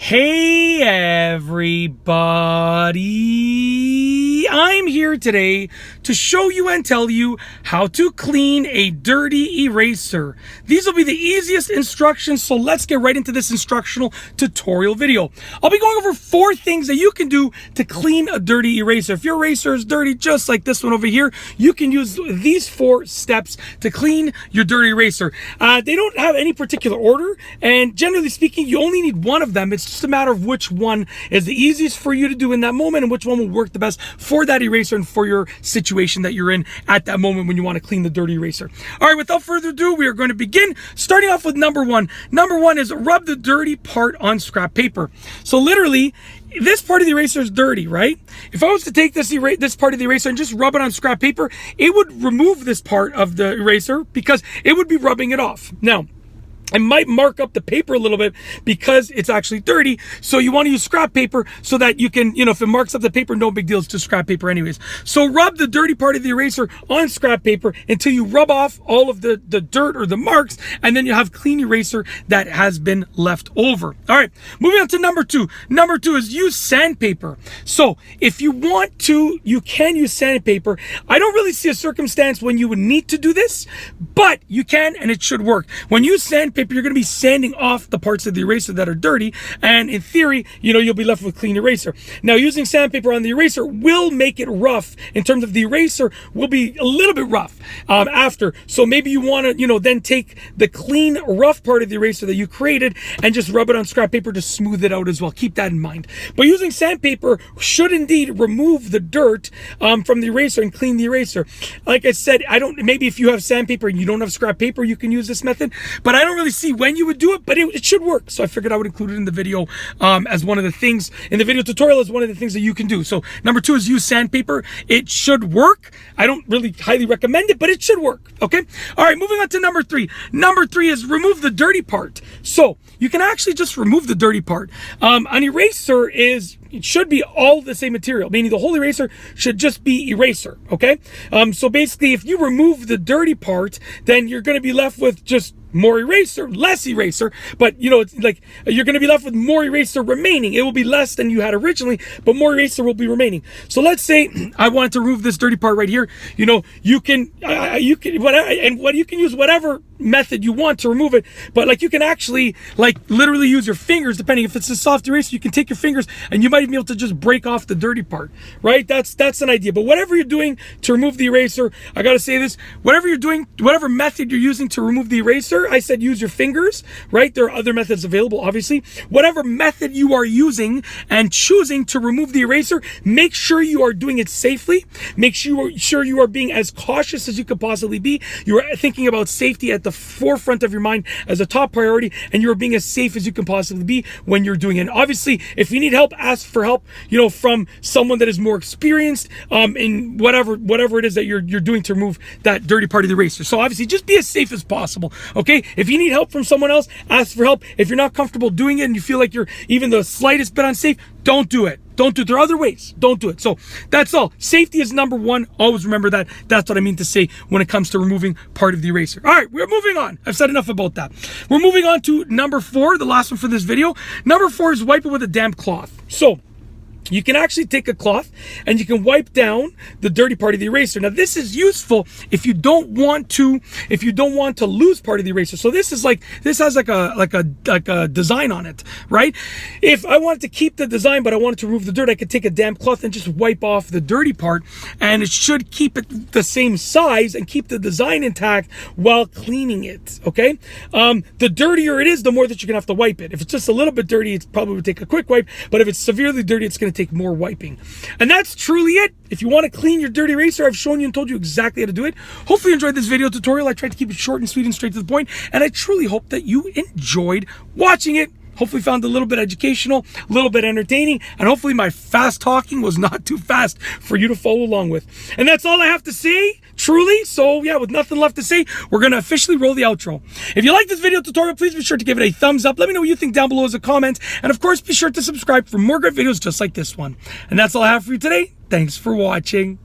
Hey everybody, I'm here today to show you and tell you how to clean a dirty eraser. These will be the easiest instructions, so let's get right into this instructional tutorial video. I'll be going over 4 things that you can do to clean a dirty eraser. If your eraser is dirty, just like this one over here, you can use these 4 steps to clean your dirty eraser. They don't have any particular order, and generally speaking, you only need one of them. It's just a matter of which one is the easiest for you to do in that moment and which one will work the best for that eraser and for your situation that you're in at that moment when you want to clean the dirty eraser. All right, without further ado, we are going to begin starting off with number 1. Number 1 is rub the dirty part on scrap paper. So literally, this part of the eraser is dirty, right? If I was to take this part of the eraser and just rub it on scrap paper, it would remove this part of the eraser because it would be rubbing it off. Now, I might mark up the paper a little bit because it's actually dirty. So you want to use scrap paper so that you can, if it marks up the paper, no big deal, it's just scrap paper anyways. So rub the dirty part of the eraser on scrap paper until you rub off all of the dirt or the marks, and then you have clean eraser that has been left over. All right, moving on to number 2. Number 2 is use sandpaper. So if you want to, you can use sandpaper. I don't really see a circumstance when you would need to do this, but you can, and it should work. When you use sandpaper, you're going to be sanding off the parts of the eraser that are dirty, and in theory, you'll be left with clean eraser. Now, using sandpaper on the eraser will make it rough. In terms of the eraser, will be a little bit rough after. So maybe you want to, then take the clean, rough part of the eraser that you created and just rub it on scrap paper to smooth it out as well. Keep that in mind. But using sandpaper should indeed remove the dirt from the eraser and clean the eraser. Like I said, maybe if you have sandpaper and you don't have scrap paper, you can use this method, but I don't really see when you would do it, but it should work. So I figured I would include it in the video as one of the things, in the video tutorial, as one of the things that you can do. So number 2 is use sandpaper. It should work. I don't really highly recommend it, but it should work. Okay. All right. Moving on to number 3. Number 3 is remove the dirty part. So you can actually just remove the dirty part. An eraser it should be all the same material, meaning the whole eraser should just be eraser, okay? So basically, if you remove the dirty part, then you're going to be left with just more eraser, less eraser, but it's like you're going to be left with more eraser remaining. It will be less than you had originally, but more eraser will be remaining. So let's say I wanted to remove this dirty part right here. You can use whatever method you want to remove it, but you can actually literally use your fingers. Depending if it's a soft eraser, you can take your fingers and you might even be able to just break off the dirty part, right? That's an idea. But whatever you're doing to remove the eraser, I gotta say this, whatever you're doing, whatever method you're using to remove the eraser, I said use your fingers, right? There are other methods available, obviously. Whatever method you are using and choosing to remove the eraser, make sure you are doing it safely. Make sure you are being as cautious as you could possibly be. You are thinking about safety at the forefront of your mind as a top priority, and you are being as safe as you can possibly be when you're doing it. And obviously, if you need help, ask for help, from someone that is more experienced in whatever it is that you're doing to remove that dirty part of the eraser. So obviously, just be as safe as possible, okay? If you need help from someone else, ask for help. If you're not comfortable doing it and you feel like you're even the slightest bit unsafe, don't do it. Don't do it. There are other ways. Don't do it. So that's all. Safety is number 1. Always remember that. That's what I mean to say when it comes to removing part of the eraser. All right, we're moving on. I've said enough about that. We're moving on to number 4, the last one for this video. Number 4 is wipe it with a damp cloth. So you can actually take a cloth and you can wipe down the dirty part of the eraser. Now this is useful if you don't want to lose part of the eraser. So this has like a design on it, right? If I wanted to keep the design but I wanted to remove the dirt, I could take a damp cloth and just wipe off the dirty part, and it should keep it the same size and keep the design intact while cleaning it, okay? The dirtier it is, the more that you're gonna have to wipe it. If it's just a little bit dirty, it's probably would take a quick wipe, but if it's severely dirty, it's gonna take more wiping. And that's truly it. If you want to clean your dirty eraser, I've shown you and told you exactly how to do it. Hopefully you enjoyed this video tutorial. I tried to keep it short and sweet and straight to the point, and I truly hope that you enjoyed watching it. Hopefully found it a little bit educational, a little bit entertaining, and hopefully my fast talking was not too fast for you to follow along with. And that's all I have to say, truly. So yeah, with nothing left to say, we're going to officially roll the outro. If you like this video tutorial, please be sure to give it a thumbs up. Let me know what you think down below as a comment. And of course, be sure to subscribe for more great videos just like this one. And that's all I have for you today. Thanks for watching.